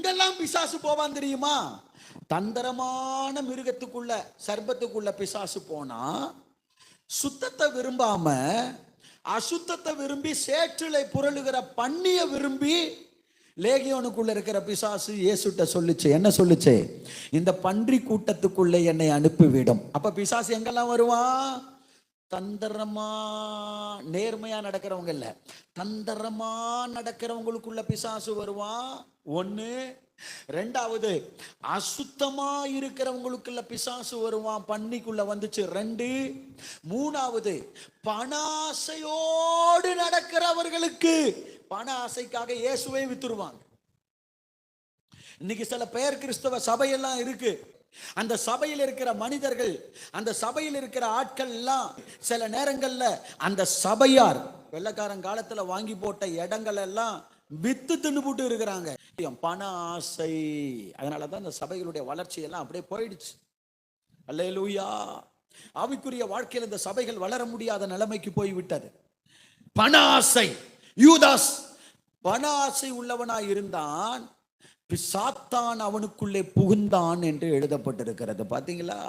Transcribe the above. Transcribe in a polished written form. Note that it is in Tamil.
எங்கெல்லாம் பிசாசு போவான் தெரியுமா? தந்திரமான மிருகத்துக்குள்ள, சர்ப்பத்துக்குள்ள பிசாசு போனா, சுத்தத்தை விரும்பாம அசுத்தத்தை விரும்பி சேற்றிலை புரளுகிற பன்னிய விரும்பி லேகியோனுக்குள்ள இருக்கிற பிசாசு இயேசுட்ட சொல்லுச்சு. என்ன சொல்லுச்சு? இந்த பன்றி கூட்டத்துக்குள்ளே என்னை அனுப்பிவிடும். அப்ப பிசாசு எங்கெல்லாம் வருவான்? தந்திரமா, நேர்மையா நடக்கிறவங்க இல்ல, தந்திரமா நடக்கிறவங்களுக்குள்ள பிசாசு வருவான். ஒண்ணு. ரெண்டாவது, அசுத்தமா இருக்கிறவங்களுக்குள்ள பிசாசு வருவான், பன்னிக்குள்ள வந்துச்சு. ரெண்டு. மூணாவது, பண ஆசையோடு நடக்கிறவர்களுக்கு, பண ஆசைக்காக இயேசுவை வித்துருவாங்க. இன்னைக்கு சில பெயர் கிறிஸ்தவ சபையெல்லாம் இருக்கு. அந்த சபையில் இருக்கிற மனிதர்கள், அந்த சபையில் இருக்கிற ஆட்கள் எல்லாம் சில நேரங்கள்ல அந்த சபையார் வெள்ளக்காரன் காலத்துல வாங்கி போட்ட இடங்கள் எல்லாம் வித்து தின்னுபுட்டு இருக்கிறாங்க. பண ஆசை. அதனாலதான் அந்த சபைகளுடைய வளர்ச்சி எல்லாம் அப்படியே போயிடுச்சு. அல்லேலூயா. ஆவிக்குரிய வாழ்க்கையில் இந்த சபைகள் வளர முடியாத நிலைமைக்கு போய்விட்டது. பண ஆசை. யூதாஸ் பண ஆசை உள்ளவனாய் இருந்தான், சாத்தான் அவனுக்குள்ளே புகுந்தான் என்று எழுதப்பட்டிருக்கிறது. பாத்தீங்களா?